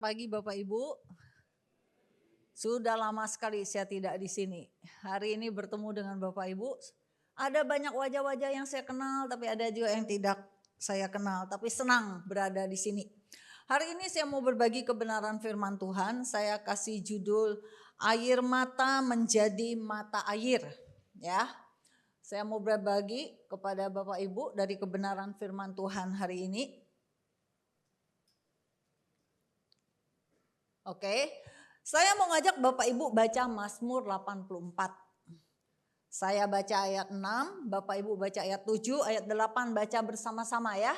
Pagi Bapak Ibu, sudah lama sekali saya tidak di sini. Hari ini bertemu dengan Bapak Ibu. Ada banyak wajah-wajah yang saya kenal, tapi ada juga yang tidak saya kenal. Tapi senang berada di sini. Hari ini saya mau berbagi kebenaran firman Tuhan. Saya kasih judul air mata menjadi mata air. Ya, saya mau berbagi kepada Bapak Ibu dari kebenaran firman Tuhan hari ini. Oke, saya mau ngajak Bapak Ibu baca Mazmur 84. Saya baca ayat 6, Bapak Ibu baca ayat 7, ayat 8 baca bersama-sama ya.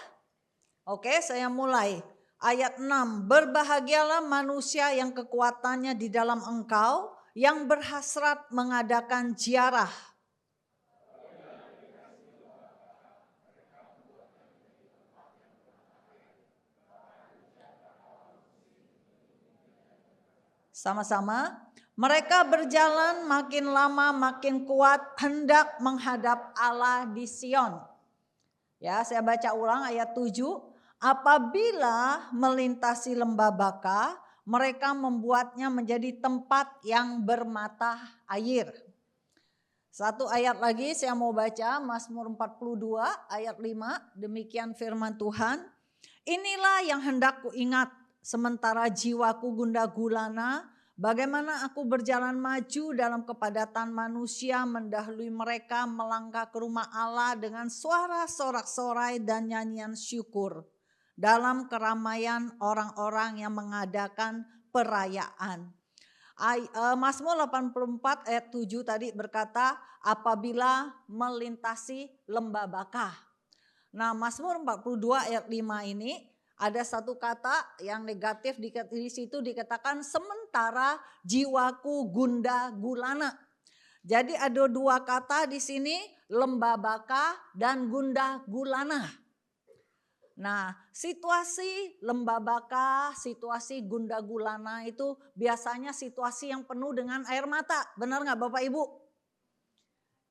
Oke, saya mulai. Ayat 6, berbahagialah manusia yang kekuatannya di dalam Engkau, yang berhasrat mengadakan ziarah. Sama-sama. Mereka berjalan makin lama makin kuat hendak menghadap Allah di Sion. Ya, saya baca ulang ayat 7. Apabila melintasi lembah Baka, mereka membuatnya menjadi tempat yang bermata air. Satu ayat lagi saya mau baca, Mazmur 42 ayat 5, demikian firman Tuhan. Inilah yang hendak ku ingat sementara jiwaku gundah gulana, bagaimana aku berjalan maju dalam kepadatan manusia mendahului mereka melangkah ke rumah Allah dengan suara sorak-sorai dan nyanyian syukur dalam keramaian orang-orang yang mengadakan perayaan. Mazmur 84 ayat 7 tadi berkata apabila melintasi lembah Baka. Nah, Mazmur 42 ayat 5 ini ada satu kata yang negatif di situ dikatakan sementara jiwaku gundah gulana. Jadi ada dua kata di sini, lembah Baka dan gundah gulana. Nah, situasi lembah Baka, situasi gundah gulana itu biasanya situasi yang penuh dengan air mata. Benar nggak Bapak Ibu?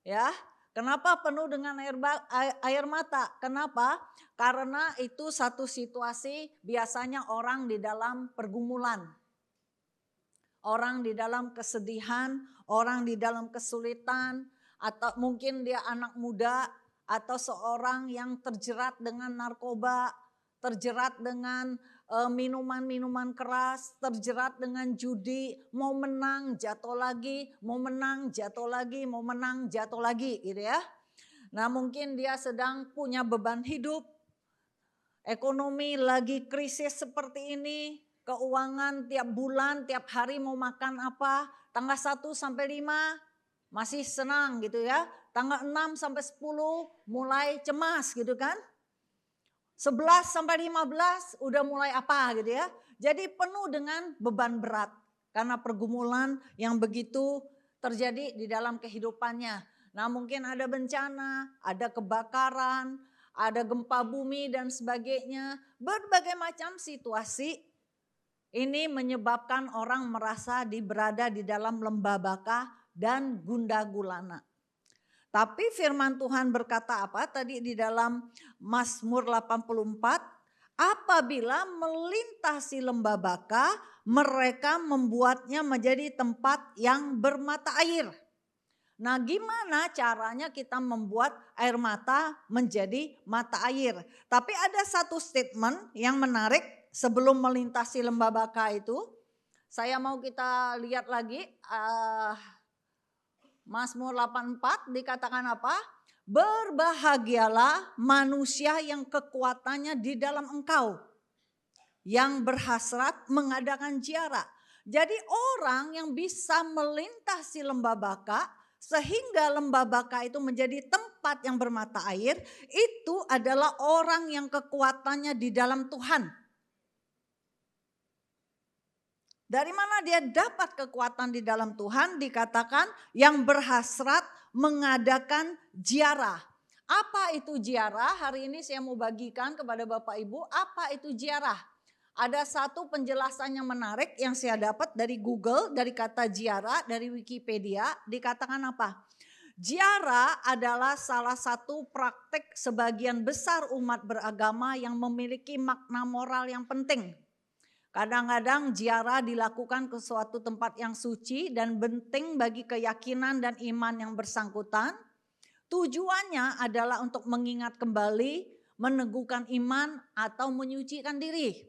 Ya, kenapa penuh dengan air mata? Kenapa? Karena itu satu situasi biasanya orang di dalam pergumulan. Orang di dalam kesedihan, orang di dalam kesulitan, atau mungkin dia anak muda, atau seorang yang terjerat dengan narkoba, terjerat dengan minuman-minuman keras, terjerat dengan judi, mau menang jatuh lagi, mau menang jatuh lagi, mau menang jatuh lagi gitu ya. Nah mungkin dia sedang punya beban hidup, ekonomi lagi krisis seperti ini, keuangan tiap bulan, tiap hari mau makan apa, tanggal 1 sampai 5 masih senang gitu ya, tanggal 6 sampai 10 mulai cemas gitu kan. 11 sampai 15 udah mulai apa gitu ya. Jadi penuh dengan beban berat karena pergumulan yang begitu terjadi di dalam kehidupannya. Nah mungkin ada bencana, ada kebakaran, ada gempa bumi dan sebagainya. Berbagai macam situasi ini menyebabkan orang merasa berada di dalam lembah Baka dan gundah gulana. Tapi firman Tuhan berkata apa tadi di dalam Mazmur 84? Apabila melintasi lembah Baka, mereka membuatnya menjadi tempat yang bermata air. Nah gimana caranya kita membuat air mata menjadi mata air? Tapi ada satu statement yang menarik sebelum melintasi lembah Baka itu. Saya mau kita lihat lagi Mazmur 84 dikatakan apa? Berbahagialah manusia yang kekuatannya di dalam Engkau, yang berhasrat mengadakan ziarah. Jadi orang yang bisa melintasi lembah Baka sehingga lembah Baka itu menjadi tempat yang bermata air, itu adalah orang yang kekuatannya di dalam Tuhan. Dari mana dia dapat kekuatan di dalam Tuhan? Dikatakan yang berhasrat mengadakan ziarah. Apa itu ziarah? Hari ini saya mau bagikan kepada Bapak Ibu apa itu ziarah. Ada satu penjelasan yang menarik yang saya dapat dari Google, dari kata ziarah, dari Wikipedia. Dikatakan apa? Ziarah adalah salah satu praktek sebagian besar umat beragama yang memiliki makna moral yang penting. Kadang-kadang ziarah dilakukan ke suatu tempat yang suci dan penting bagi keyakinan dan iman yang bersangkutan. Tujuannya adalah untuk mengingat kembali, meneguhkan iman atau menyucikan diri.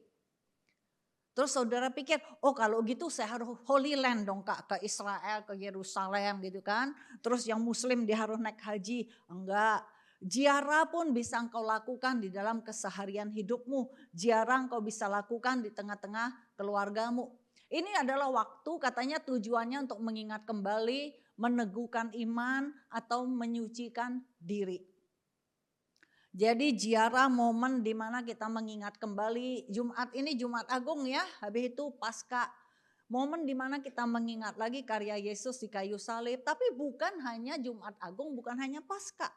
Terus saudara pikir, oh kalau gitu saya harus Holy Land dong Kak, ke Israel, ke Yerusalem gitu kan. Terus yang muslim dia harus naik haji. Enggak, ziarah pun bisa engkau lakukan di dalam keseharian hidupmu. Ziarah engkau bisa lakukan di tengah-tengah keluargamu. Ini adalah waktu katanya tujuannya untuk mengingat kembali, meneguhkan iman atau menyucikan diri. Jadi ziarah momen di mana kita mengingat kembali Jumat ini Jumat Agung ya, habis itu Paskah. Momen di mana kita mengingat lagi karya Yesus di kayu salib, tapi bukan hanya Jumat Agung, bukan hanya Paskah.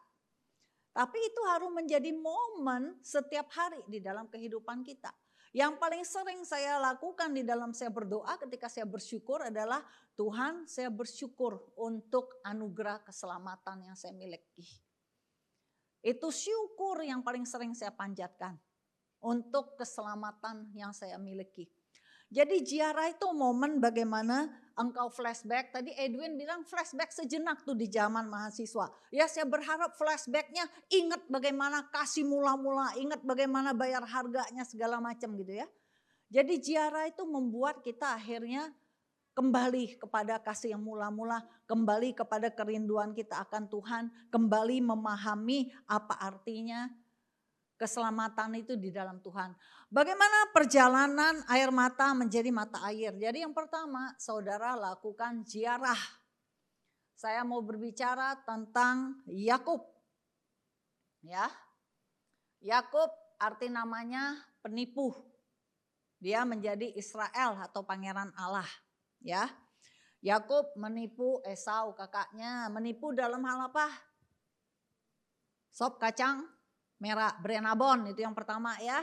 Tapi itu harus menjadi momen setiap hari di dalam kehidupan kita. Yang paling sering saya lakukan di dalam saya berdoa ketika saya bersyukur adalah Tuhan, saya bersyukur untuk anugerah keselamatan yang saya miliki. Itu syukur yang paling sering saya panjatkan untuk keselamatan yang saya miliki. Jadi ziarah itu momen bagaimana engkau flashback. Tadi Edwin bilang flashback sejenak tuh di zaman mahasiswa. Ya saya berharap flashbacknya ingat bagaimana kasih mula-mula, ingat bagaimana bayar harganya segala macam gitu ya. Jadi ziarah itu membuat kita akhirnya kembali kepada kasih yang mula-mula, kembali kepada kerinduan kita akan Tuhan, kembali memahami apa artinya keselamatan itu di dalam Tuhan. Bagaimana perjalanan air mata menjadi mata air? Jadi yang pertama, saudara lakukan ziarah. Saya mau berbicara tentang Yakub. Ya. Yakub arti namanya penipu. Dia menjadi Israel atau pangeran Allah. Ya, Yakub menipu Esau kakaknya, menipu dalam hal apa? Sop kacang merah, Brenabon itu yang pertama ya.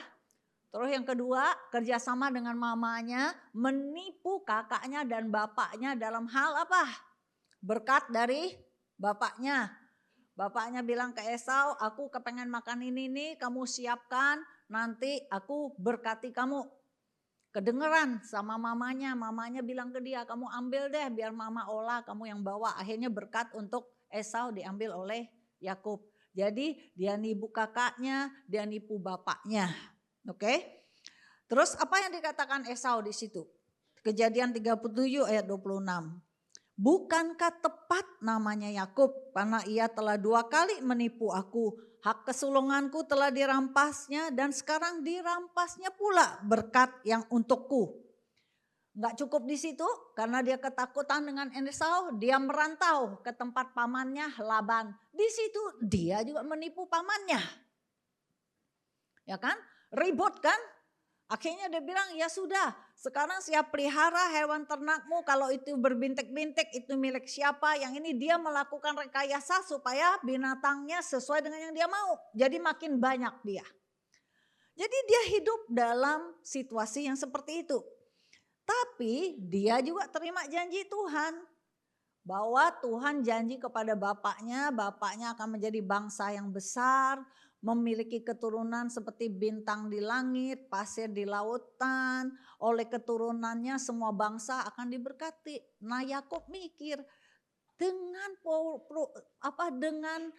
Terus yang kedua kerjasama dengan mamanya menipu kakaknya dan bapaknya dalam hal apa? Berkat dari bapaknya. Bapaknya bilang ke Esau, aku kepengen makan ini nih, kamu siapkan, nanti aku berkati kamu. Kedengeran sama mamanya bilang ke dia, kamu ambil deh biar mama olah, kamu yang bawa. Akhirnya berkat untuk Esau diambil oleh Yakub. Jadi dia nipu kakaknya, dia nipu bapaknya. Oke? Terus apa yang dikatakan Esau di situ? Kejadian 37 ayat 26. Bukankah tepat namanya Yakub karena ia telah 2 kali menipu aku. Hak kesulunganku telah dirampasnya dan sekarang dirampasnya pula berkat yang untukku. Enggak cukup di situ karena dia ketakutan dengan Esau, dia merantau ke tempat pamannya Laban. Di situ dia juga menipu pamannya. Ya kan? Ribut kan? Akhirnya dia bilang, ya sudah, sekarang siap pelihara hewan ternakmu, kalau itu berbintik-bintik itu milik siapa, yang ini dia melakukan rekayasa supaya binatangnya sesuai dengan yang dia mau. Jadi makin banyak dia. Jadi dia hidup dalam situasi yang seperti itu. Tapi dia juga terima janji Tuhan. Bahwa Tuhan janji kepada bapaknya akan menjadi bangsa yang besar, memiliki keturunan seperti bintang di langit, pasir di lautan. Oleh keturunannya semua bangsa akan diberkati. Nah Yakub mikir dengan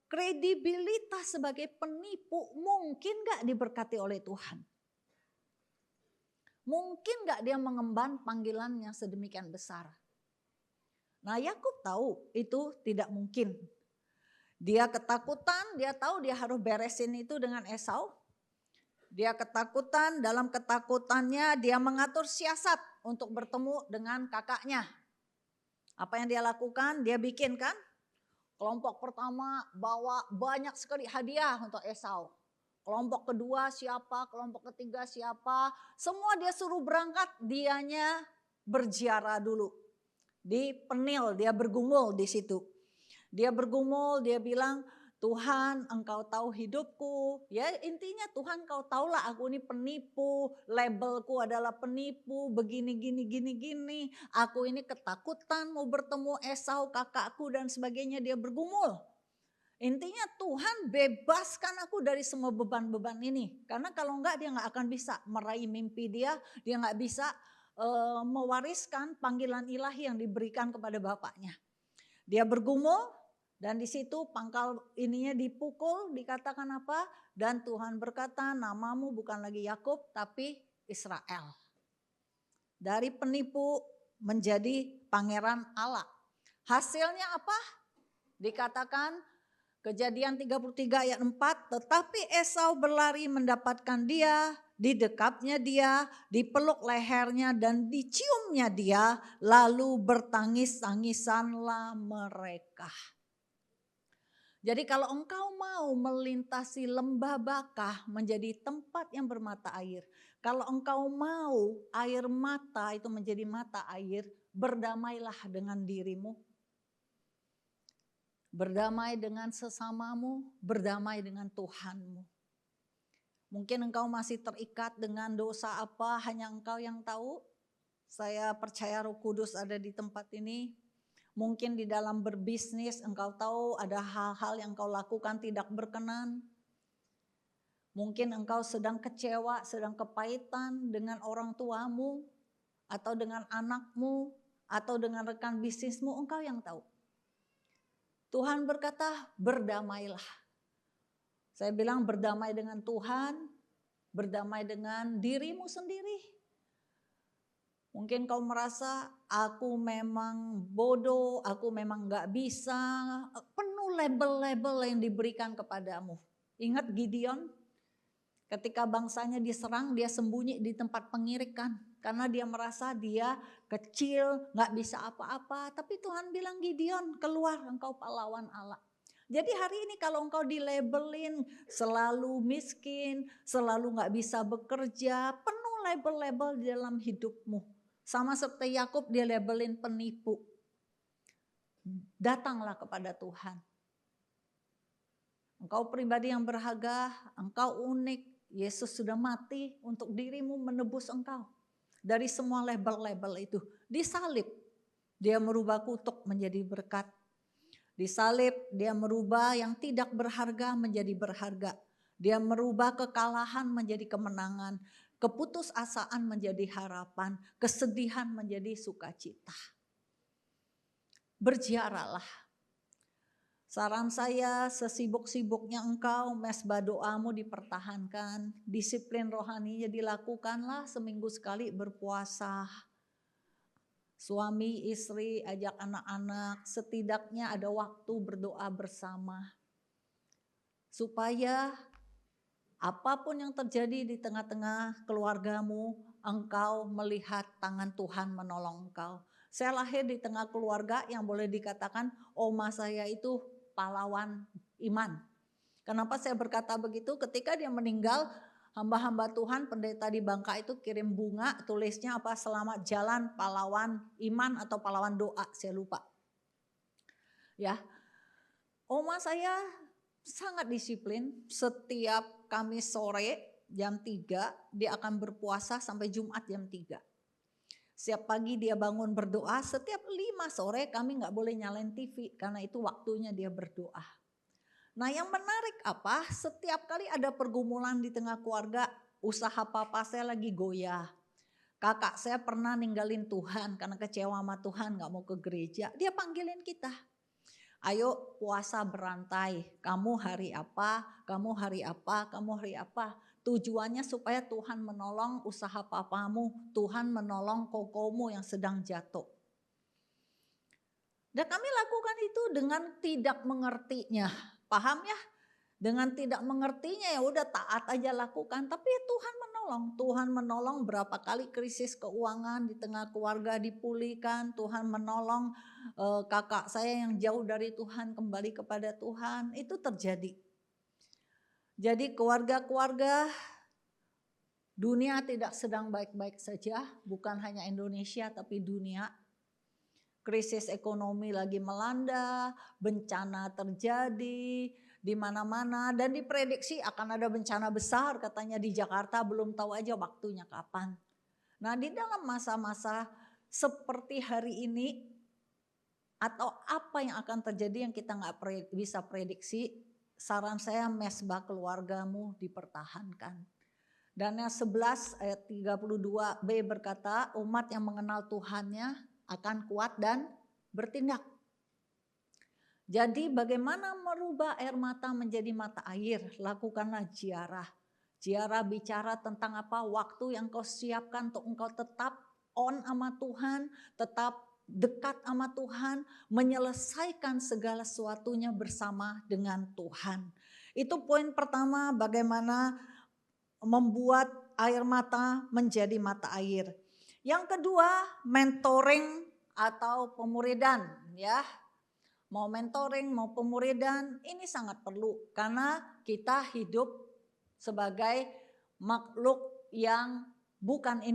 kredibilitas sebagai penipu mungkin gak diberkati oleh Tuhan? Mungkin gak dia mengemban panggilan yang sedemikian besar? Nah Yakub tahu itu tidak mungkin. Dia ketakutan, dia tahu dia harus beresin itu dengan Esau. Dia ketakutan, dalam ketakutannya dia mengatur siasat untuk bertemu dengan kakaknya. Apa yang dia lakukan? Dia bikinkan kelompok pertama bawa banyak sekali hadiah untuk Esau. Kelompok kedua siapa, kelompok ketiga siapa. Semua dia suruh berangkat, dianya berziarah dulu. Di Penil, dia bergumul di situ. Dia bergumul, dia bilang, Tuhan engkau tahu hidupku. Ya intinya Tuhan engkau tahulah aku ini penipu, labelku adalah penipu, begini gini. Aku ini ketakutan mau bertemu Esau kakakku dan sebagainya, dia bergumul. Intinya Tuhan bebaskan aku dari semua beban-beban ini. Karena kalau enggak dia enggak akan bisa meraih mimpi dia enggak bisa mewariskan panggilan ilahi yang diberikan kepada bapaknya. Dia bergumul dan di situ pangkal ininya dipukul, dikatakan apa? Dan Tuhan berkata, namamu bukan lagi Yakub tapi Israel. Dari penipu menjadi pangeran Allah. Hasilnya apa? Dikatakan Kejadian 33 ayat 4, tetapi Esau berlari mendapatkan dia, didekapnya dia, dipeluk lehernya dan diciumnya dia, lalu bertangis-tangisanlah mereka. Jadi kalau engkau mau melintasi lembah Bakah menjadi tempat yang bermata air, kalau engkau mau air mata itu menjadi mata air, berdamailah dengan dirimu. Berdamai dengan sesamamu, berdamai dengan Tuhanmu. Mungkin engkau masih terikat dengan dosa apa, hanya engkau yang tahu. Saya percaya Roh Kudus ada di tempat ini. Mungkin di dalam berbisnis engkau tahu ada hal-hal yang engkau lakukan tidak berkenan. Mungkin engkau sedang kecewa, sedang kepahitan dengan orang tuamu, atau dengan anakmu, atau dengan rekan bisnismu, engkau yang tahu. Tuhan berkata, berdamailah. Saya bilang berdamai dengan Tuhan, berdamai dengan dirimu sendiri. Mungkin kau merasa, aku memang bodoh, aku memang gak bisa. Penuh label-label yang diberikan kepadamu. Ingat Gideon, ketika bangsanya diserang, dia sembunyi di tempat pengirikan. Karena dia merasa dia kecil, gak bisa apa-apa. Tapi Tuhan bilang, Gideon keluar, engkau pahlawan Allah. Jadi hari ini kalau engkau dilabelin selalu miskin, selalu gak bisa bekerja, penuh label-label di dalam hidupmu. Sama seperti Yakub dia labelin penipu. Datanglah kepada Tuhan. Engkau pribadi yang berharga, engkau unik. Yesus sudah mati untuk dirimu menebus engkau. Dari semua label-label itu. Disalib, dia merubah kutuk menjadi berkat. Disalib, dia merubah yang tidak berharga menjadi berharga. Dia merubah kekalahan menjadi kemenangan. Keputusasaan menjadi harapan. Kesedihan menjadi sukacita. Berziarahlah. Saran saya, sesibuk-sibuknya engkau, mesbah doamu dipertahankan, disiplin rohaninya dilakukanlah, seminggu sekali berpuasa. Suami, istri, ajak anak-anak, setidaknya ada waktu berdoa bersama. Supaya apapun yang terjadi di tengah-tengah keluargamu, engkau melihat tangan Tuhan menolong engkau. Saya lahir di tengah keluarga yang boleh dikatakan oma saya itu pahlawan iman. Kenapa saya berkata begitu? Ketika dia meninggal, hamba-hamba Tuhan pendeta di Bangka itu kirim bunga, tulisnya apa? Selamat jalan pahlawan iman atau pahlawan doa, saya lupa. Ya, oma saya sangat disiplin. Setiap Kamis sore jam 3 dia akan berpuasa sampai Jumat jam 3. Setiap pagi dia bangun berdoa, setiap 5 sore kami gak boleh nyalain TV karena itu waktunya dia berdoa. Nah yang menarik apa, setiap kali ada pergumulan di tengah keluarga, usaha papa saya lagi goyah. Kakak saya pernah ninggalin Tuhan karena kecewa sama Tuhan gak mau ke gereja, dia panggilin kita. Ayo puasa berantai, kamu hari apa, kamu hari apa, kamu hari apa. Tujuannya supaya Tuhan menolong usaha papamu, Tuhan menolong kokomu yang sedang jatuh. Dan kami lakukan itu dengan tidak mengertinya, paham ya? Dengan tidak mengertinya ya udah taat aja lakukan, tapi ya Tuhan menolong. Tuhan menolong berapa kali krisis keuangan di tengah keluarga dipulihkan, Tuhan menolong kakak saya yang jauh dari Tuhan kembali kepada Tuhan, itu terjadi. Jadi keluarga-keluarga dunia tidak sedang baik-baik saja, bukan hanya Indonesia tapi dunia. Krisis ekonomi lagi melanda, bencana terjadi di mana-mana dan diprediksi akan ada bencana besar katanya di Jakarta, belum tahu aja waktunya kapan. Nah di dalam masa-masa seperti hari ini, atau apa yang akan terjadi yang kita nggak bisa prediksi, saran saya mesbah keluargamu dipertahankan. Dan yang 11 ayat 32b berkata, umat yang mengenal Tuhannya akan kuat dan bertindak. Jadi bagaimana merubah air mata menjadi mata air? Lakukanlah ziarah. Ziarah bicara tentang apa? Waktu yang kau siapkan untuk engkau tetap on sama Tuhan, tetap dekat sama Tuhan, menyelesaikan segala sesuatunya bersama dengan Tuhan. Itu poin pertama, bagaimana membuat air mata menjadi mata air. Yang kedua, mentoring atau pemuridan, ya. Mau mentoring, mau pemuridan, ini sangat perlu karena kita hidup sebagai makhluk yang bukan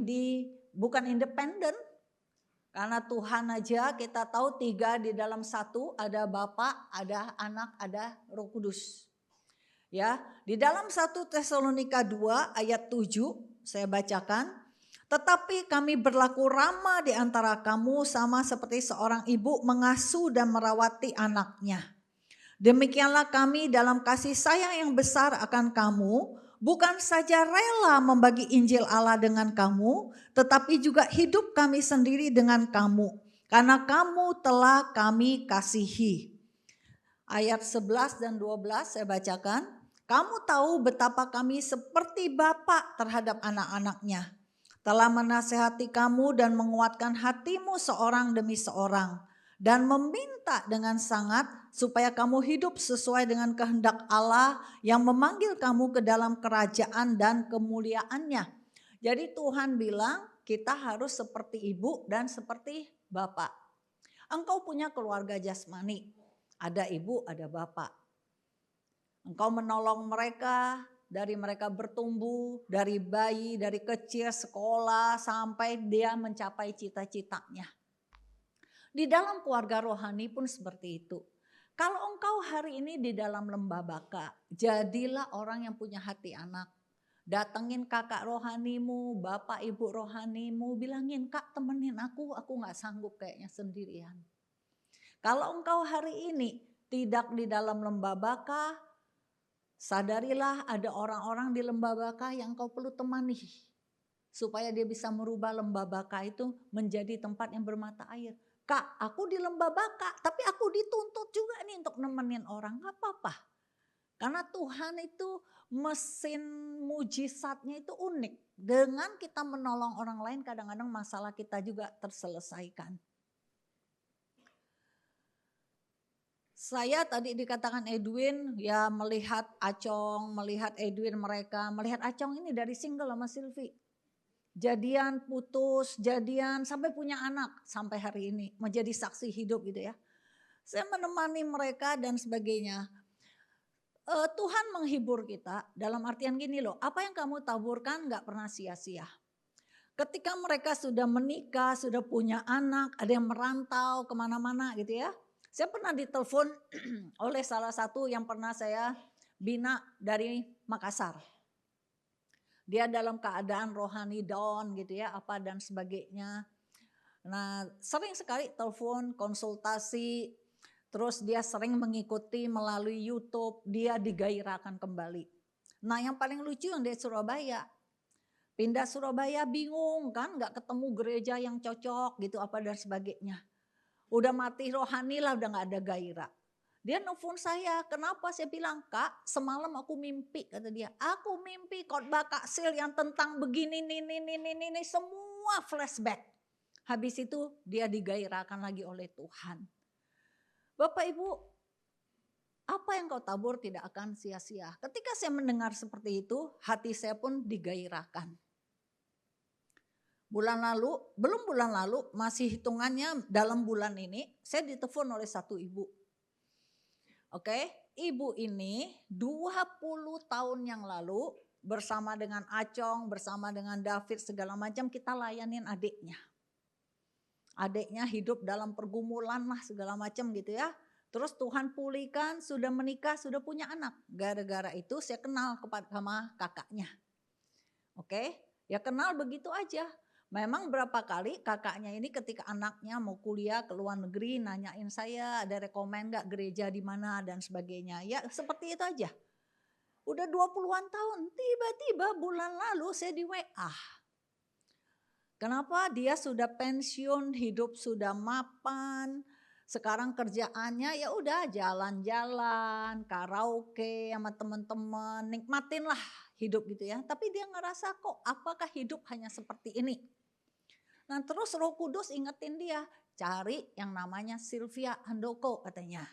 independen. Karena Tuhan aja kita tahu 3 di dalam 1, ada Bapa, ada Anak, ada Roh Kudus. Ya, di dalam 1 Tesalonika 2 ayat 7 saya bacakan. Tetapi kami berlaku ramah di antara kamu sama seperti seorang ibu mengasuh dan merawati anaknya. Demikianlah kami dalam kasih sayang yang besar akan kamu, bukan saja rela membagi Injil Allah dengan kamu, tetapi juga hidup kami sendiri dengan kamu, karena kamu telah kami kasihi. Ayat 11 dan 12 saya bacakan. Kamu tahu betapa kami seperti bapa terhadap anak-anaknya. Telah menasehati kamu dan menguatkan hatimu seorang demi seorang. Dan meminta dengan sangat supaya kamu hidup sesuai dengan kehendak Allah yang memanggil kamu ke dalam kerajaan dan kemuliaannya. Jadi Tuhan bilang kita harus seperti ibu dan seperti bapak. Engkau punya keluarga jasmani, ada ibu, ada bapak. Engkau menolong mereka, dari mereka bertumbuh, dari bayi, dari kecil sekolah sampai dia mencapai cita-citanya. Di dalam keluarga rohani pun seperti itu. Kalau engkau hari ini di dalam lembah baka, jadilah orang yang punya hati anak. Datengin kakak rohanimu, bapak ibu rohanimu, bilangin kak temenin aku gak sanggup kayaknya sendirian. Kalau engkau hari ini tidak di dalam lembah baka, sadarilah ada orang-orang di lembah baka yang kau perlu temani. Supaya dia bisa merubah lembah baka itu menjadi tempat yang bermata air. Kak, aku di lembah baka, tapi aku dituntut juga nih untuk nemenin orang. Gak apa-apa. Karena Tuhan itu mesin mujizatnya itu unik. Dengan kita menolong orang lain kadang-kadang masalah kita juga terselesaikan. Saya tadi dikatakan Edwin ya melihat Acong, melihat Edwin mereka, melihat Acong ini dari single sama Silvi. Jadian, putus, jadian sampai punya anak sampai hari ini menjadi saksi hidup gitu ya. Saya menemani mereka dan sebagainya. Tuhan menghibur kita dalam artian gini loh, apa yang kamu taburkan gak pernah sia-sia. Ketika mereka sudah menikah, sudah punya anak, ada yang merantau kemana-mana gitu ya. Saya pernah ditelepon oleh salah satu yang pernah saya bina dari Makassar. Dia dalam keadaan rohani down gitu ya, apa dan sebagainya. Nah sering sekali telepon, konsultasi, terus dia sering mengikuti melalui YouTube, dia digairahkan kembali. Nah yang paling lucu yang dari Surabaya. Pindah Surabaya bingung kan, gak ketemu gereja yang cocok gitu apa dan sebagainya. Udah mati rohani lah, udah gak ada gairah. Dia nelfon saya, kenapa? Saya bilang, Kak semalam aku mimpi, kata dia. Aku mimpi khotbah Kak Sil yang tentang begini, ini, semua flashback. Habis itu dia digairahkan lagi oleh Tuhan. Bapak Ibu, apa yang kau tabur tidak akan sia-sia. Ketika saya mendengar seperti itu, hati saya pun digairahkan. Belum bulan lalu, masih hitungannya dalam bulan ini, saya ditelepon oleh satu ibu. Oke, ibu ini 20 tahun yang lalu bersama dengan Acong, bersama dengan David segala macam kita layanin adiknya. Adiknya hidup dalam pergumulan lah segala macam gitu ya. Terus Tuhan pulihkan, sudah menikah, sudah punya anak. Gara-gara itu saya kenal sama kakaknya. Oke, ya kenal begitu aja. Memang berapa kali kakaknya ini ketika anaknya mau kuliah ke luar negeri nanyain saya ada rekomen gak gereja di mana dan sebagainya. Ya seperti itu aja. Udah 20-an tahun tiba-tiba bulan lalu saya di WA. Kenapa? Dia sudah pensiun, hidup sudah mapan. Sekarang kerjaannya ya udah jalan-jalan, karaoke sama teman-teman, nikmatin lah hidup gitu ya. Tapi dia ngerasa kok apakah hidup hanya seperti ini? Nah terus Roh Kudus ingetin dia, cari yang namanya Sylvia Handoko katanya.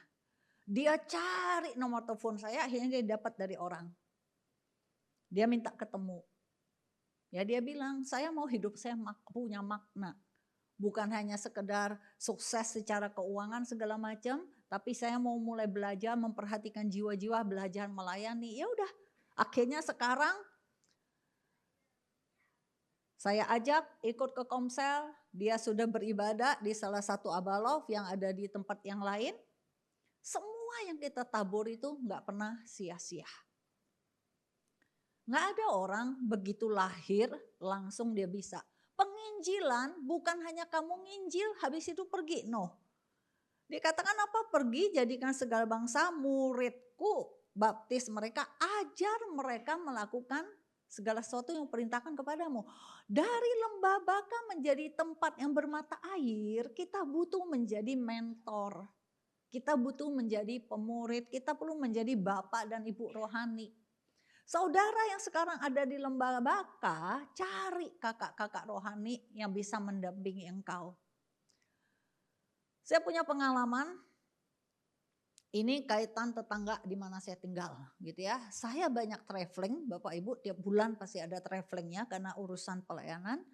Dia cari nomor telepon saya, akhirnya dia dapat dari orang. Dia minta ketemu. Ya dia bilang, saya mau hidup saya punya makna. Bukan hanya sekedar sukses secara keuangan segala macam, tapi saya mau mulai belajar memperhatikan jiwa-jiwa, belajar melayani. Ya udah, akhirnya sekarang saya ajak ikut ke Komsel, dia sudah beribadah di salah satu abalov yang ada di tempat yang lain. Semua yang kita tabur itu nggak pernah sia-sia. Nggak ada orang begitu lahir langsung dia bisa. Penginjilan bukan hanya kamu nginjil habis itu pergi, no. Dikatakan apa? Pergi jadikan segala bangsa muridku, baptis mereka, ajar mereka melakukan segala sesuatu yang perintahkan kepadamu. Dari lembah Baka menjadi tempat yang bermata air, kita butuh menjadi mentor. Kita butuh menjadi pemurid, kita perlu menjadi bapak dan ibu rohani. Saudara yang sekarang ada di lembah Baka, cari kakak-kakak rohani yang bisa mendampingi engkau. Saya punya pengalaman, ini kaitan tetangga di mana saya tinggal gitu ya. Saya banyak traveling, Bapak Ibu tiap bulan pasti ada travelingnya karena urusan pelayanan.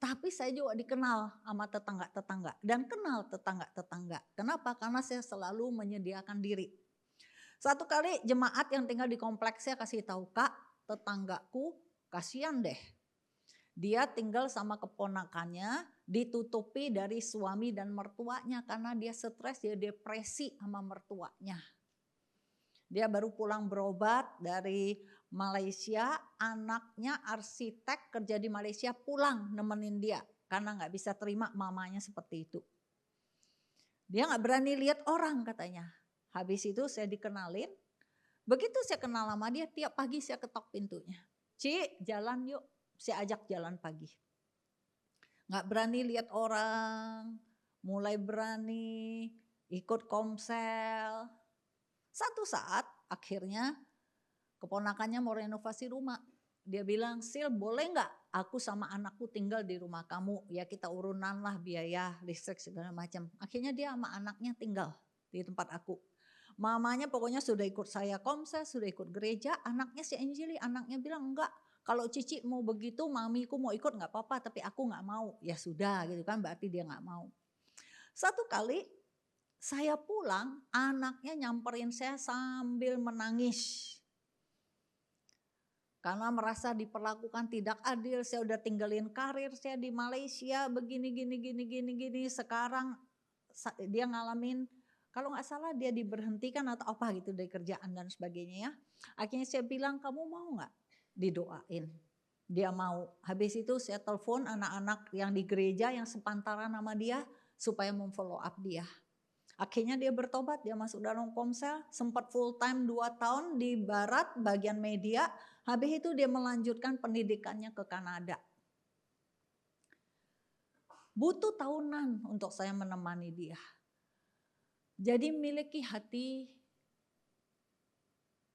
Tapi saya juga dikenal sama tetangga-tetangga dan kenal tetangga-tetangga. Kenapa? Karena saya selalu menyediakan diri. Satu kali jemaat yang tinggal di kompleks saya kasih tahu, Kak, tetanggaku kasihan deh. Dia tinggal sama keponakannya, ditutupi dari suami dan mertuanya karena dia stres, dia depresi sama mertuanya. Dia baru pulang berobat dari Malaysia, anaknya arsitek kerja di Malaysia pulang nemenin dia karena nggak bisa terima mamanya seperti itu. Dia nggak berani lihat orang katanya. Habis itu saya dikenalin, begitu saya kenal sama dia tiap pagi saya ketok pintunya. Ci, jalan yuk, saya ajak jalan pagi. Nggak berani lihat orang, mulai berani ikut komsel. Satu saat akhirnya keponakannya mau renovasi rumah. Dia bilang, Sil boleh nggak aku sama anakku tinggal di rumah kamu? Ya kita urunan lah biaya listrik segala macam. Akhirnya dia sama anaknya tinggal di tempat aku. Mamanya pokoknya sudah ikut saya komsel, sudah ikut gereja. Anaknya si Anjili, anaknya bilang enggak. Kalau Cici mau begitu, mamiku mau ikut nggak apa-apa, tapi aku nggak mau. Ya sudah gitu kan, berarti dia nggak mau. Satu kali saya pulang, anaknya nyamperin saya sambil menangis. Karena merasa diperlakukan tidak adil, saya udah tinggalin karir saya di Malaysia, begini. Sekarang dia ngalamin, kalau nggak salah dia diberhentikan atau apa gitu dari kerjaan dan sebagainya ya. Akhirnya saya bilang, kamu mau nggak didoain? Dia mau. Habis itu saya telepon anak-anak yang di gereja yang sepantaran sama dia supaya memfollow up dia. Akhirnya dia bertobat, dia masuk dalam komsel, sempat full time 2 tahun di barat bagian media. Habis itu dia melanjutkan pendidikannya ke Kanada. Butuh tahunan untuk saya menemani dia. Jadi miliki hati,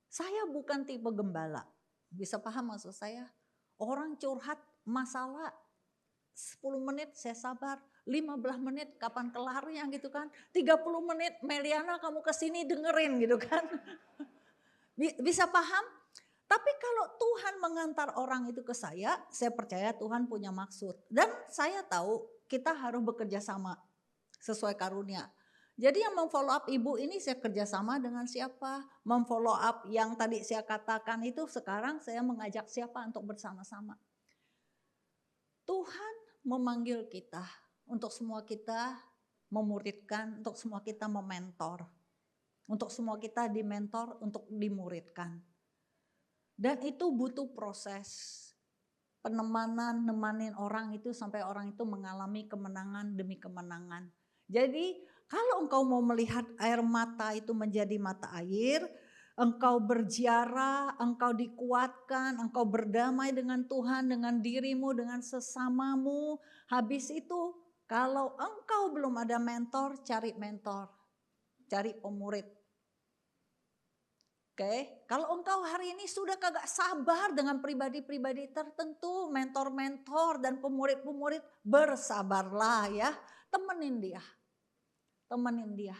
saya bukan tipe gembala. Bisa paham maksud saya? Orang curhat masalah 10 menit saya sabar, 15 menit kapan kelarnya gitu kan. 30 menit Meliana kamu kesini dengerin gitu kan. Bisa paham? Tapi kalau Tuhan mengantar orang itu ke saya percaya Tuhan punya maksud. Dan saya tahu kita harus bekerja sama sesuai karunia. Jadi yang memfollow up ibu ini saya kerjasama dengan siapa? Memfollow up yang tadi saya katakan itu sekarang saya mengajak siapa untuk bersama-sama. Tuhan memanggil kita untuk semua kita memuridkan, untuk semua kita mementor. Untuk semua kita dimentor, untuk dimuridkan. Dan itu butuh proses. penemanan, nemanin orang itu sampai orang itu mengalami kemenangan demi kemenangan. Jadi kalau engkau mau melihat air mata itu menjadi mata air, engkau berziarah, engkau dikuatkan, engkau berdamai dengan Tuhan, dengan dirimu, dengan sesamamu. Habis itu kalau engkau belum ada mentor, cari mentor, cari pemurid. Oke, kalau engkau hari ini sudah kagak sabar dengan pribadi-pribadi tertentu, mentor-mentor dan pemurid-pemurid, bersabarlah ya, temenin dia. Temenin dia.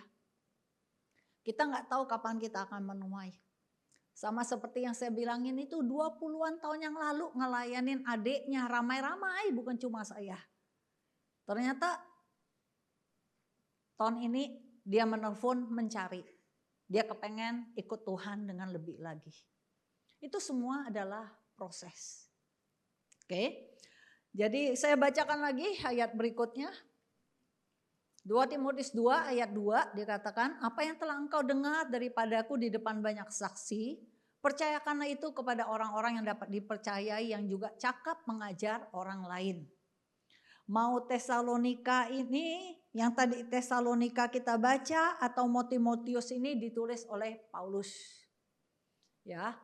Kita nggak tahu kapan kita akan menuai. Sama seperti yang saya bilangin itu 20-an tahun yang lalu ngelayanin adiknya ramai-ramai, bukan cuma saya. Ternyata tahun ini dia menelpon mencari. Dia kepengen ikut Tuhan dengan lebih lagi. Itu semua adalah proses. Oke. Jadi saya bacakan lagi ayat berikutnya. 2 Timotius 2 ayat 2 dikatakan, apa yang telah engkau dengar daripadaku di depan banyak saksi, percayakanlah itu kepada orang-orang yang dapat dipercayai yang juga cakap mengajar orang lain. Mau Tesalonika ini, yang tadi Tesalonika kita baca, atau mau Timotius ini ditulis oleh Paulus. Ya,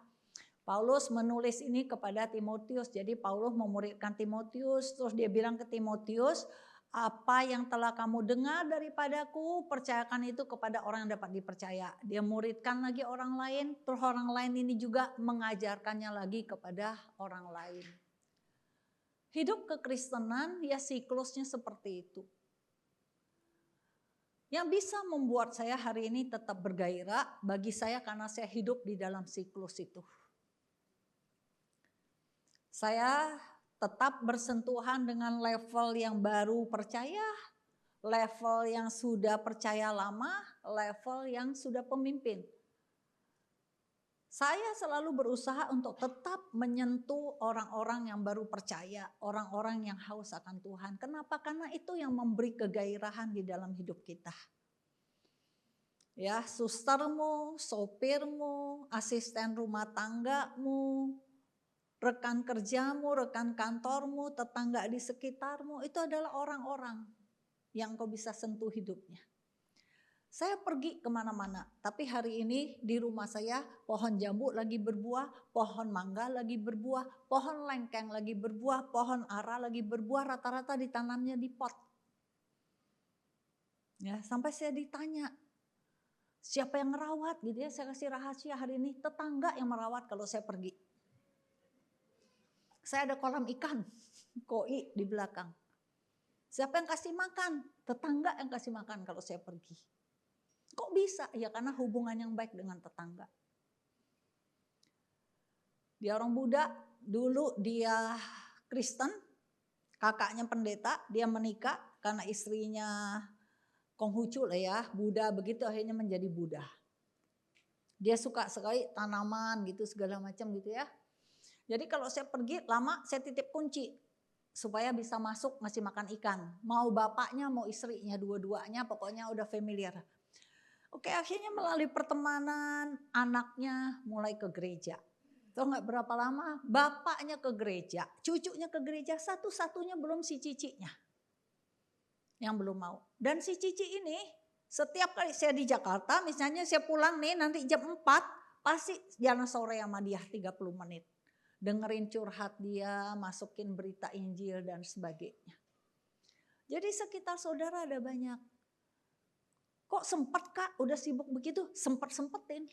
Paulus menulis ini kepada Timotius. Jadi Paulus memuridkan Timotius, terus dia bilang ke Timotius, apa yang telah kamu dengar daripadaku, percayakan itu kepada orang yang dapat dipercaya. Dia muridkan lagi orang lain, terus orang lain ini juga mengajarkannya lagi kepada orang lain. Hidup kekristenan ya siklusnya seperti itu. Yang bisa membuat saya hari ini tetap bergairah bagi saya karena saya hidup di dalam siklus itu. Saya tetap bersentuhan dengan level yang baru percaya, level yang sudah percaya lama, level yang sudah pemimpin. Saya selalu berusaha untuk tetap menyentuh orang-orang yang baru percaya, orang-orang yang haus akan Tuhan. Kenapa? Karena itu yang memberi kegairahan di dalam hidup kita. Ya, sustermu, sopirmu, asisten rumah tanggamu, rekan kerjamu, rekan kantormu, tetangga di sekitarmu, itu adalah orang-orang yang kau bisa sentuh hidupnya. Saya pergi kemana-mana, tapi hari ini di rumah saya pohon jambu lagi berbuah, pohon mangga lagi berbuah, pohon lengkeng lagi berbuah, pohon ara lagi berbuah, rata-rata ditanamnya di pot. Ya, sampai saya ditanya, siapa yang merawat gitu ya, saya kasih rahasia hari ini, tetangga yang merawat kalau saya pergi. Saya ada kolam ikan, koi di belakang. Siapa yang kasih makan? Tetangga yang kasih makan kalau saya pergi. Kok bisa? Ya karena hubungan yang baik dengan tetangga. Dia orang Buddha, dulu dia Kristen, kakaknya pendeta, dia menikah karena istrinya Konghucu lah ya, Buddha begitu akhirnya menjadi Buddha. Dia suka sekali tanaman gitu segala macam gitu ya. Jadi kalau saya pergi lama saya titip kunci supaya bisa masuk ngasih makan ikan. Mau bapaknya mau istrinya dua-duanya pokoknya udah familiar. Oke, akhirnya melalui pertemanan anaknya mulai ke gereja. Tahu nggak berapa lama bapaknya ke gereja, cucunya ke gereja, satu-satunya belum si cicinya yang belum mau. Dan si cici ini setiap kali saya di Jakarta misalnya saya pulang nih nanti jam 4 pasti jalan sore sama dia 30 menit. Dengerin curhat dia, masukin berita Injil dan sebagainya. Jadi sekitar saudara ada banyak. Kok sempat Kak, udah sibuk begitu? Sempat-sempetin.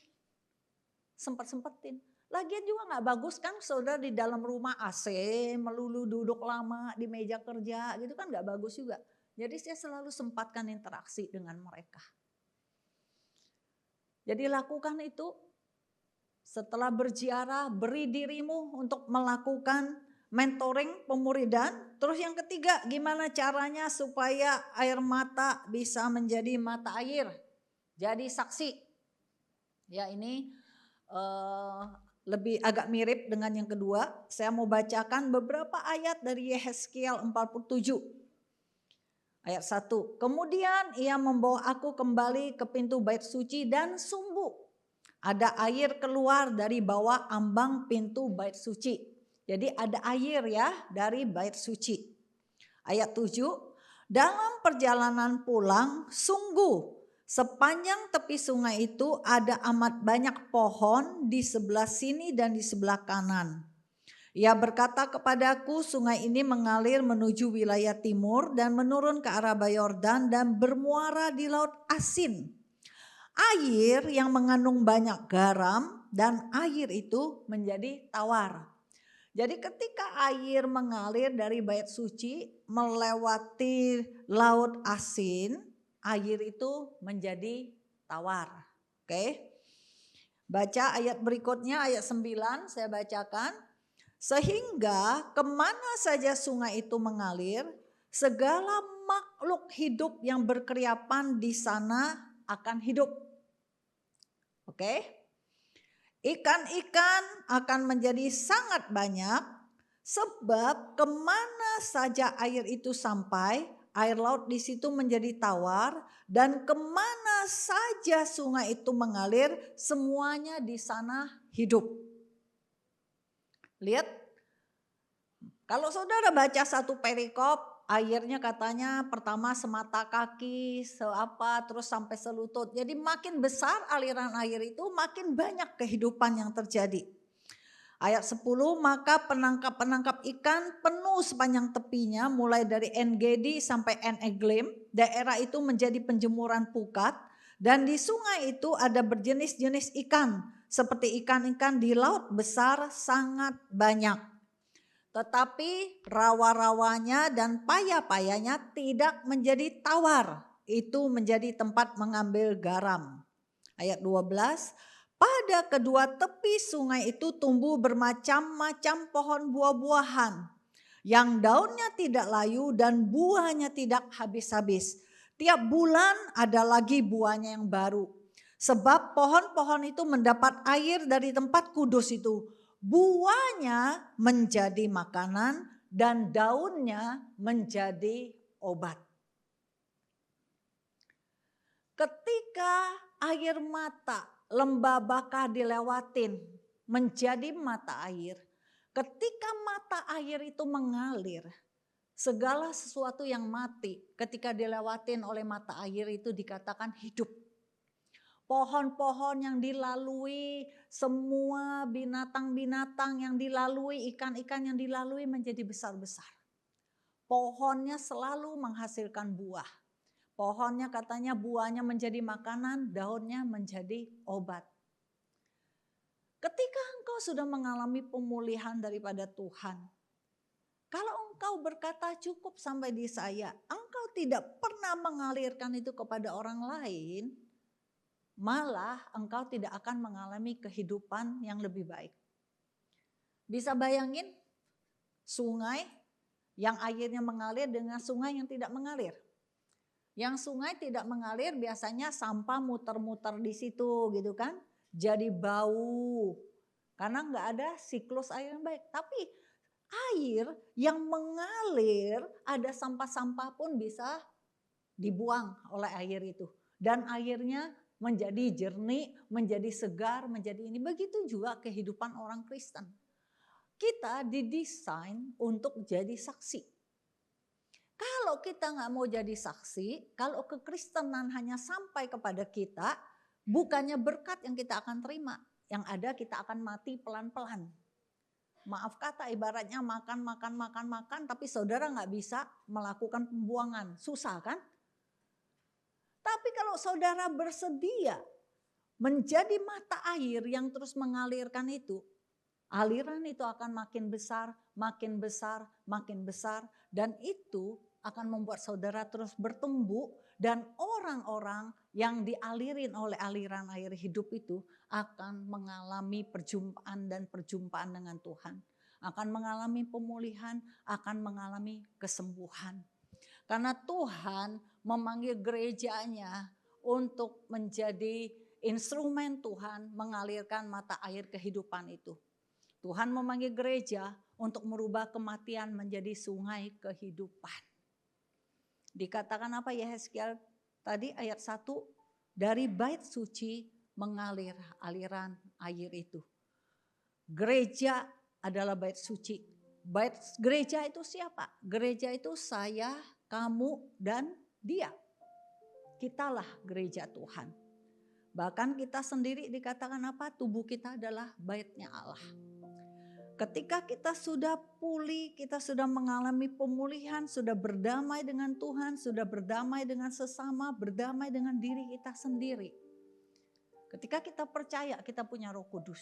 Lagian juga gak bagus kan saudara di dalam rumah AC, melulu duduk lama di meja kerja gitu kan gak bagus juga. Jadi saya selalu sempatkan interaksi dengan mereka. Jadi lakukan itu. Setelah berziarah, beri dirimu untuk melakukan mentoring, pemuridan. Terus yang ketiga, gimana caranya supaya air mata bisa menjadi mata air, jadi saksi. Ya ini lebih agak mirip dengan yang kedua. Saya mau bacakan beberapa ayat dari Yehezkiel 47. Ayat 1. Kemudian ia membawa aku kembali ke pintu bait suci dan sungguh ada air keluar dari bawah ambang pintu bait suci. Jadi ada air ya dari bait suci. Ayat 7, dalam perjalanan pulang sungguh sepanjang tepi sungai itu ada amat banyak pohon di sebelah sini dan di sebelah kanan. Ia berkata kepadaku, sungai ini mengalir menuju wilayah timur dan menurun ke arah Yordan dan bermuara di Laut Asin. Air yang mengandung banyak garam dan air itu menjadi tawar. Jadi ketika air mengalir dari bait suci melewati Laut Asin, air itu menjadi tawar. Oke. Baca ayat berikutnya, ayat 9 saya bacakan. Sehingga kemana saja sungai itu mengalir, segala makhluk hidup yang berkeriapan di sana akan hidup. Oke? Ikan-ikan akan menjadi sangat banyak, sebab kemana saja air itu sampai, air laut di situ menjadi tawar, dan kemana saja sungai itu mengalir, semuanya di sana hidup. Lihat, kalau saudara baca satu perikop, airnya katanya pertama semata kaki, terus sampai selutut. Jadi makin besar aliran air itu, makin banyak kehidupan yang terjadi. Ayat 10, maka penangkap-penangkap ikan penuh sepanjang tepinya, mulai dari En-Gedi sampai En-Eglim. Daerah itu menjadi penjemuran pukat, dan di sungai itu ada berjenis-jenis ikan, seperti ikan-ikan di laut besar sangat banyak. Tetapi rawa-rawanya dan paya-payanya tidak menjadi tawar. Itu menjadi tempat mengambil garam. Ayat 12. Pada kedua tepi sungai itu tumbuh bermacam-macam pohon buah-buahan. Yang daunnya tidak layu dan buahnya tidak habis-habis. Tiap bulan ada lagi buahnya yang baru. Sebab pohon-pohon itu mendapat air dari tempat kudus itu. Buahnya menjadi makanan dan daunnya menjadi obat. Ketika air mata lembah Bakah dilewatin menjadi mata air. Ketika mata air itu mengalir, segala sesuatu yang mati ketika dilewatin oleh mata air itu dikatakan hidup. Pohon-pohon yang dilalui, semua binatang-binatang yang dilalui, ikan-ikan yang dilalui menjadi besar-besar. Pohonnya selalu menghasilkan buah. Pohonnya katanya buahnya menjadi makanan, daunnya menjadi obat. Ketika engkau sudah mengalami pemulihan daripada Tuhan, kalau engkau berkata cukup sampai di saya, engkau tidak pernah mengalirkan itu kepada orang lain, malah engkau tidak akan mengalami kehidupan yang lebih baik. Bisa bayangin sungai yang airnya mengalir dengan sungai yang tidak mengalir. Yang sungai tidak mengalir biasanya sampah muter-muter di situ gitu kan. Jadi bau karena nggak ada siklus air yang baik. Tapi air yang mengalir ada sampah-sampah pun bisa dibuang oleh air itu. Dan airnya menjadi jernih, menjadi segar, menjadi ini. Begitu juga kehidupan orang Kristen. Kita didesain untuk jadi saksi. Kalau kita nggak mau jadi saksi, kalau kekristenan hanya sampai kepada kita, bukannya berkat yang kita akan terima. Yang ada kita akan mati pelan-pelan. Maaf kata ibaratnya makan, tapi saudara nggak bisa melakukan pembuangan. Susah kan? Tapi kalau saudara bersedia menjadi mata air yang terus mengalirkan itu, aliran itu akan makin besar, makin besar, makin besar. Dan itu akan membuat saudara terus bertumbuh dan orang-orang yang dialirin oleh aliran air hidup itu akan mengalami perjumpaan dan perjumpaan dengan Tuhan. Akan mengalami pemulihan, akan mengalami kesembuhan. Karena Tuhan memanggil gerejanya untuk menjadi instrumen Tuhan mengalirkan mata air kehidupan itu. Tuhan memanggil gereja untuk merubah kematian menjadi sungai kehidupan. Dikatakan apa Yehezkiel tadi ayat 1, dari bait suci mengalir aliran air itu. Gereja adalah bait suci. Bait gereja itu siapa? Gereja itu saya, kamu, dan dia. Kitalah gereja Tuhan. Bahkan kita sendiri dikatakan apa? Tubuh kita adalah baitnya Allah. Ketika kita sudah pulih, kita sudah mengalami pemulihan, sudah berdamai dengan Tuhan, sudah berdamai dengan sesama, berdamai dengan diri kita sendiri. Ketika kita percaya kita punya Roh Kudus.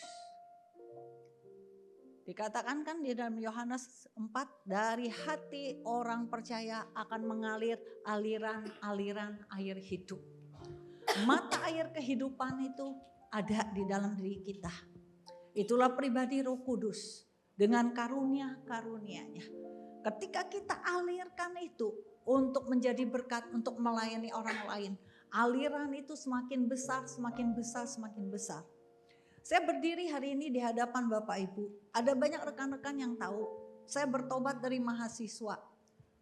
Dikatakan kan di dalam Yohanes 4, dari hati orang percaya akan mengalir aliran-aliran air hidup. Mata air kehidupan itu ada di dalam diri kita. Itulah pribadi Roh Kudus dengan karunia-karunia-Nya. Ketika kita alirkan itu untuk menjadi berkat, untuk melayani orang lain, aliran itu semakin besar, semakin besar, semakin besar. Saya berdiri hari ini di hadapan Bapak Ibu. Ada banyak rekan-rekan yang tahu saya bertobat dari mahasiswa,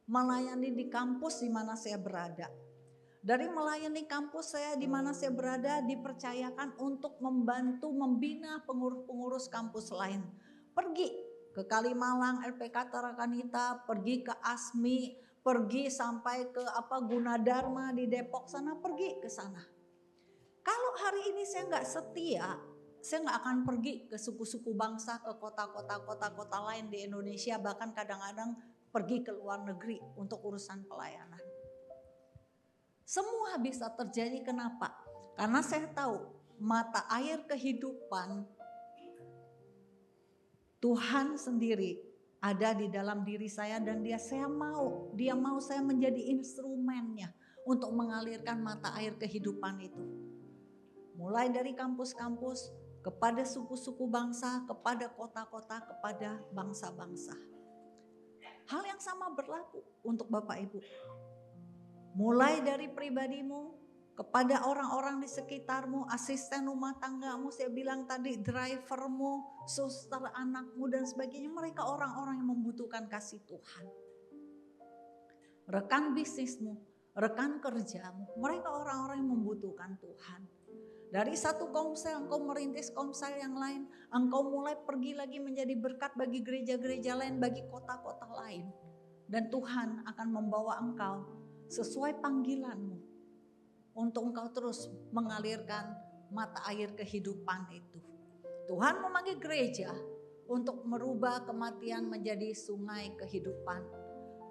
melayani di kampus di mana saya berada. Dari melayani kampus saya di mana saya berada dipercayakan untuk membantu membina pengurus-pengurus kampus lain. Pergi ke Kalimalang, LPK Tarakanita, pergi ke ASMI, pergi sampai ke Gunadarma di Depok sana, pergi ke sana. Kalau hari ini saya nggak setia, saya nggak akan pergi ke suku-suku bangsa, ke kota-kota lain di Indonesia, bahkan kadang-kadang pergi ke luar negeri untuk urusan pelayanan. Semua bisa terjadi, kenapa? Karena saya tahu mata air kehidupan Tuhan sendiri ada di dalam diri saya dan dia mau saya menjadi instrumennya untuk mengalirkan mata air kehidupan itu. Mulai dari kampus-kampus, kepada suku-suku bangsa, kepada kota-kota, kepada bangsa-bangsa. Hal yang sama berlaku untuk Bapak Ibu. Mulai dari pribadimu, kepada orang-orang di sekitarmu, asisten rumah tanggamu, saya bilang tadi drivermu, suster anakmu dan sebagainya. Mereka orang-orang yang membutuhkan kasih Tuhan. Rekan bisnismu, rekan kerjamu, mereka orang-orang yang membutuhkan Tuhan. Dari satu komsel engkau merintis komsel yang lain, engkau mulai pergi lagi menjadi berkat bagi gereja-gereja lain, bagi kota-kota lain. Dan Tuhan akan membawa engkau sesuai panggilanmu untuk engkau terus mengalirkan mata air kehidupan itu. Tuhan memanggil gereja untuk merubah kematian menjadi sungai kehidupan.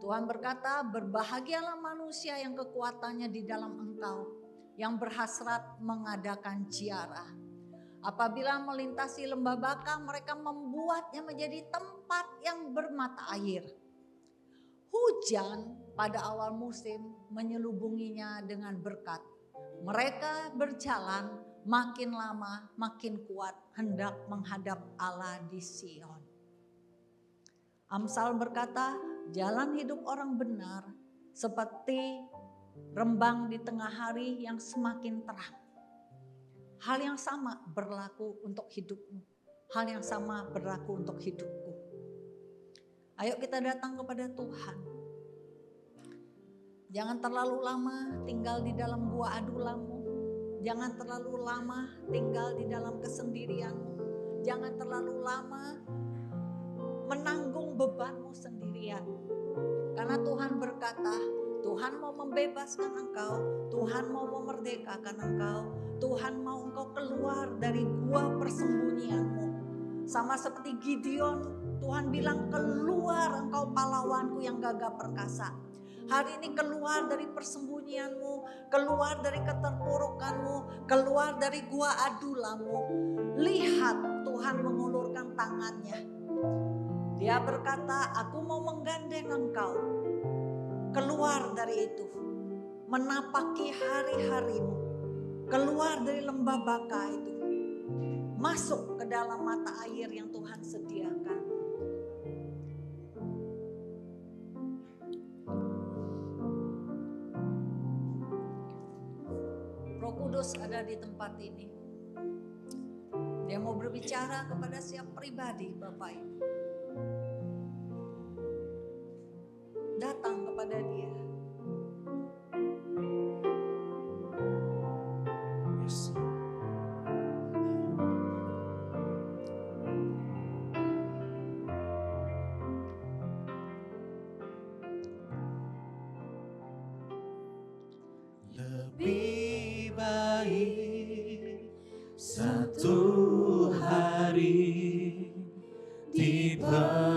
Tuhan berkata, berbahagialah manusia yang kekuatannya di dalam engkau, yang berhasrat mengadakan ziarah. Apabila melintasi lembah Baka, mereka membuatnya menjadi tempat yang bermata air. Hujan pada awal musim menyelubunginya dengan berkat. Mereka berjalan makin lama makin kuat hendak menghadap Allah di Sion. Amsal berkata, jalan hidup orang benar seperti rembang di tengah hari yang semakin terang. Hal yang sama berlaku untuk hidupmu. Hal yang sama berlaku untuk hidupku. Ayo kita datang kepada Tuhan. Jangan terlalu lama tinggal di dalam gua adulammu. Jangan terlalu lama tinggal di dalam kesendirianmu. Jangan terlalu lama menanggung bebanmu sendirian. Karena Tuhan berkata, Tuhan mau membebaskan engkau, Tuhan mau memerdekakan engkau, Tuhan mau engkau keluar dari gua persembunyianmu. Sama seperti Gideon, Tuhan bilang keluar engkau pahlawanku yang gagah perkasa. Hari ini keluar dari persembunyianmu, keluar dari keterpurukanmu, keluar dari gua adulamu. Lihat Tuhan mengulurkan tangannya. Dia berkata, aku mau menggandeng engkau keluar dari itu, menapaki hari-harimu, keluar dari lembah Baka itu, masuk ke dalam mata air yang Tuhan sediakan. Roh Kudus ada di tempat ini. Dia mau berbicara kepada setiap pribadi, Bapak Ibu. Datang kepada Dia. Yes. baik satu hari di pelataran-Mu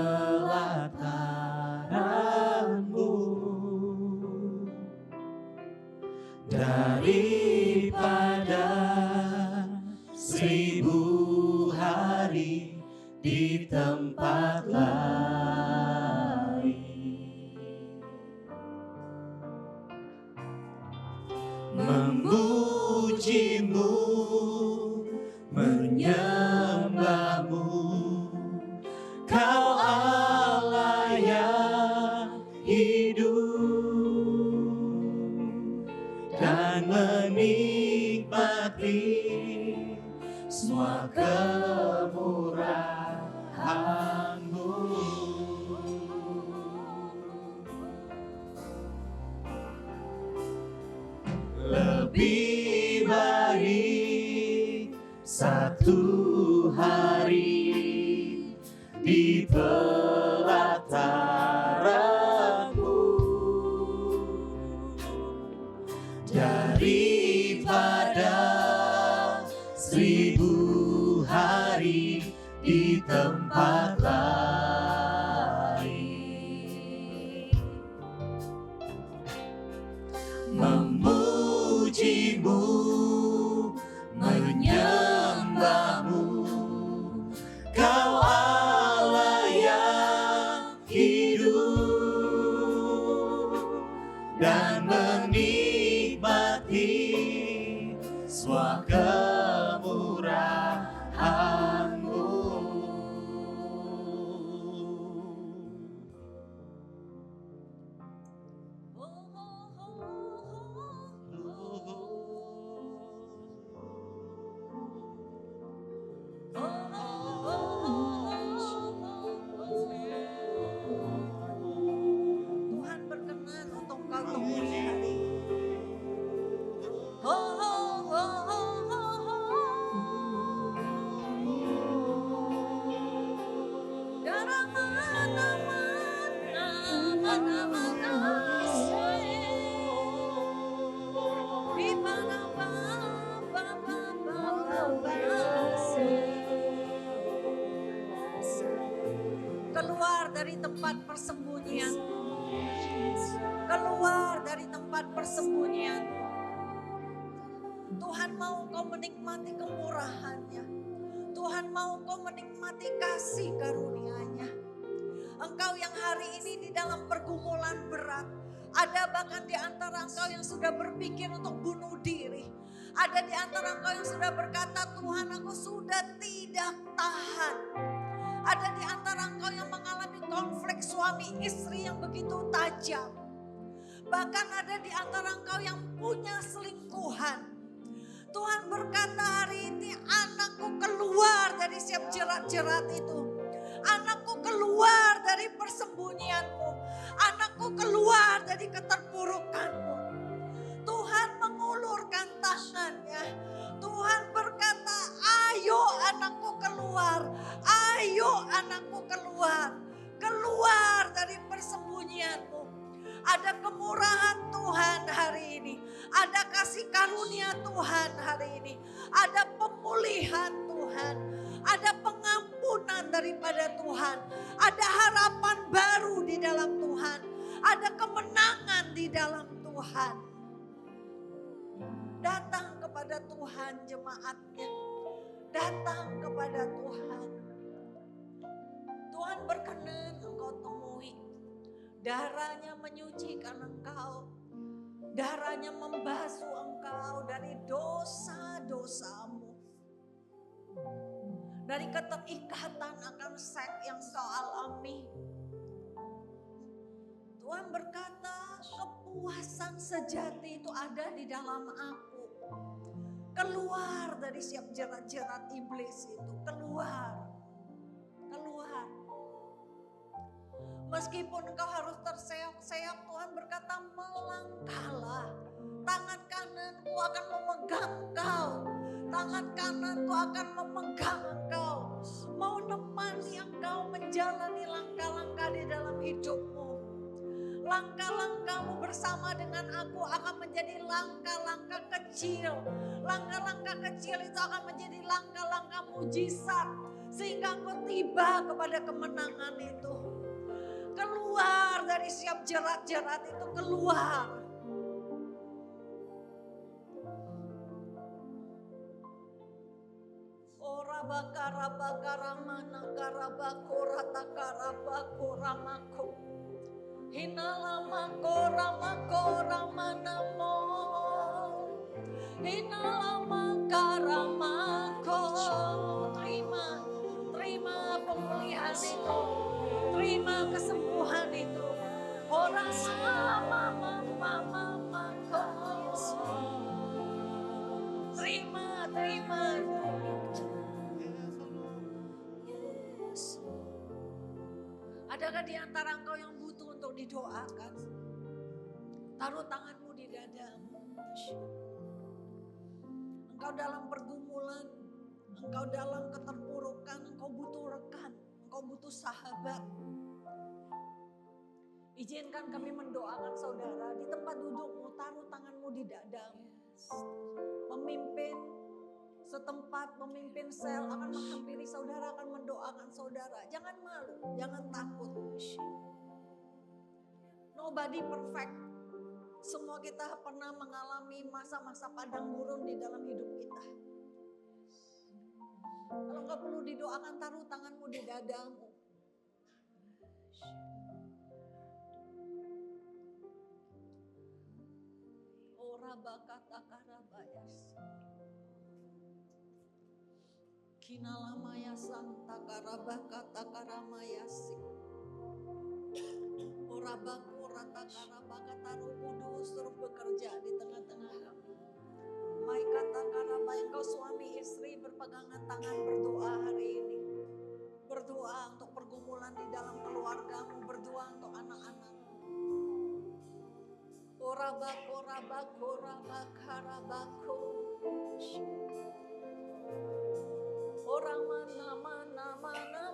daripada 1000 hari di tempat lain. Memuji-Mu, menyembah-Mu, Kau Allah yang hidup, dan menikmati semua kemurahan-Mu. Lebih baik satu hari di pelataran-Mu daripada 1000 hari di tempat lain. Memuji-Mu, menyembah-Mu, Kau Allah yang hidup, dan menikmati semua kemurahan-Mu. Tuhan berkenan untuk Engkau temui hari ini. Darah mana-mana di mana keluar dari tempat persembunyian, keluar dari tempat persembunyian. Tuhan mau kau menikmati kemurahan-Nya. Tuhan mau kau menikmati kasih karunia-Nya. Engkau yang hari ini di dalam pergumulan berat, ada bahkan di antara engkau yang sudah berpikir untuk bunuh diri. Ada di antara engkau yang sudah berkata, Tuhan aku sudah tidak tahan. Ada di antara engkau yang mengalami konflik suami istri yang begitu tajam. Bahkan ada di antara engkau yang punya selingkuhan. Tuhan berkata hari ini, anakku keluar dari setiap jerat-jerat itu. Anakku keluar dari persembunyianmu. Anakku keluar dari keterpurukanmu. Tuhan mengulurkan tangannya. Tuhan berkata, ayo anakku keluar. Ayo anakku keluar. Keluar dari persembunyianmu. Ada kemurahan Tuhan hari ini. Ada kasih karunia Tuhan hari ini. Ada pemulihan Tuhan. Ada pengampunan daripada Tuhan. Ada harapan baru di dalam Tuhan. Ada kemenangan di dalam Tuhan. Datang kepada Tuhan jemaatnya. Datang kepada Tuhan. Tuhan berkenan engkau temui. Darahnya menyucikan engkau. Darahnya membasuh engkau dari dosa-dosamu. Dari keterikatan akan seks yang kau alami. Tuhan berkata, kepuasan sejati itu ada di dalam aku. Keluar dari setiap jerat-jerat iblis itu. Keluar. Keluar. Meskipun engkau harus terseok-seok, Tuhan berkata melangkahlah. Tangan kananku akan memegang engkau. Tangan kananku akan memegang engkau. Mau nemani engkau menjalani langkah-langkah di dalam hidupmu. Langkah-langkahmu bersama dengan aku akan menjadi langkah-langkah kecil. Langkah-langkah kecil itu akan menjadi langkah-langkah mujizat. Sehingga engkau tiba kepada kemenangan itu. Keluar dari setiap jerat-jerat itu, keluar. Ora bakara bakara mana karabakora takarabakora mako. Hinalamako ramako ramanamo. Hinalamaka ramako. Terima pemulihan itu. Terima kesembuhan itu. Orang sama mama. Terima. Adakah di antara engkau yang butuh untuk didoakan? Taruh tanganmu di dadamu. Engkau dalam pergumulan, engkau dalam keterpurukan, engkau butuh rekan, engkau butuh sahabat. Izinkan kami mendoakan saudara di tempat dudukmu, taruh tanganmu di dadamu. Pemimpin setempat, pemimpin sel akan menghampiri saudara, akan mendoakan saudara. Jangan malu, jangan takut. Nobody perfect. Semua kita pernah mengalami masa-masa padang gurun di dalam hidup kita. Kalau nggak perlu didoakan, taruh tanganmu di dadamu. Ora bakata karabayas. Kinalamaya santa karabakata karamayasi. Ora bakora takarabakata Roh Kudus terus bekerja di tengah-tengah kami. Mai kata karaba, engkau suami istri berpegangan tangan berdoa hari ini. Berdoa untuk pergumulan di dalam keluargamu, berdoa untuk anak-anak. Ora bakarabako. Orang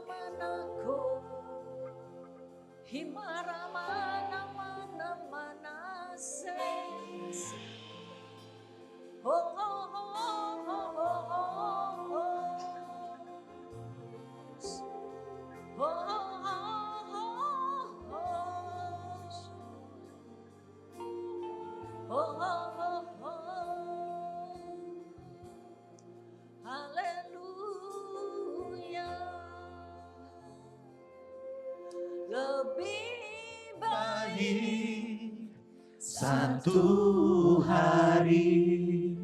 mana-ko. Himara mana ses. Oh. Haleluya. Lebih baik satu hari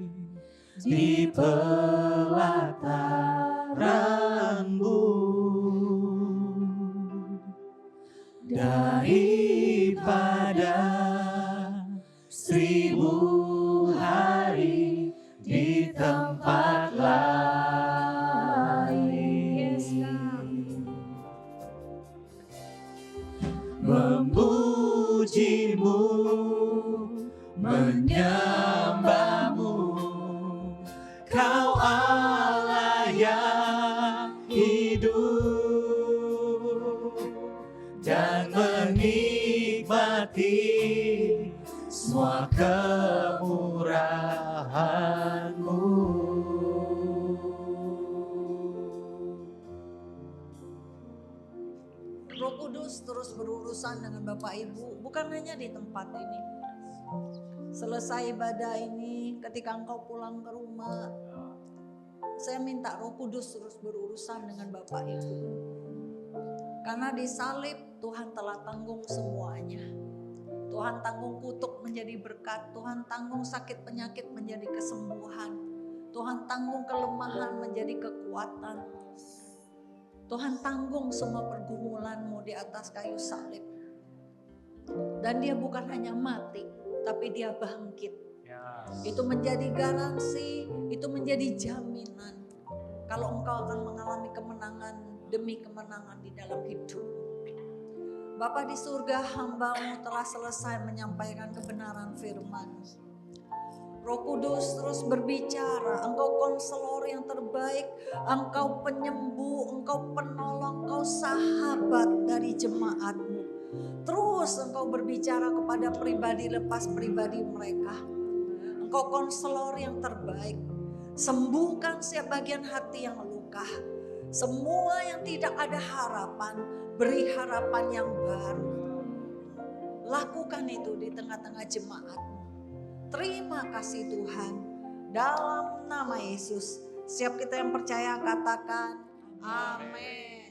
di pelataran-Mu daripada 1000 hari di tempat lain. Memuji-Mu, menyembah-Mu, Kau Allah yang hidup, dan menikmati semua kemurahan-Mu. Roh Kudus terus berurusan dengan Bapak Ibu, bukan hanya di tempat ini. Selesai ibadah ini, ketika engkau pulang ke rumah, saya minta Roh Kudus terus berurusan dengan Bapak Ibu. Karena di salib Tuhan telah tanggung semuanya. Tuhan tanggung kutuk menjadi berkat, Tuhan tanggung sakit penyakit menjadi kesembuhan, Tuhan tanggung kelemahan menjadi kekuatan. Tuhan tanggung semua pergumulanmu di atas kayu salib. Dan dia bukan hanya mati, tapi dia bangkit. Itu menjadi garansi, itu menjadi jaminan. Kalau engkau akan mengalami kemenangan demi kemenangan di dalam hidup. Bapa di surga, hamba-Mu telah selesai menyampaikan kebenaran firman. Roh Kudus terus berbicara, engkau konselor yang terbaik, engkau penyembuh, engkau penolong, engkau sahabat dari jemaat-Mu. Terus Engkau berbicara kepada pribadi lepas pribadi mereka. Engkau konselor yang terbaik. Sembuhkan setiap bagian hati yang luka. Semua yang tidak ada harapan, beri harapan yang baru. Lakukan itu di tengah-tengah jemaat-Mu. Terima kasih Tuhan. Dalam nama Yesus. Siap kita yang percaya katakan amin.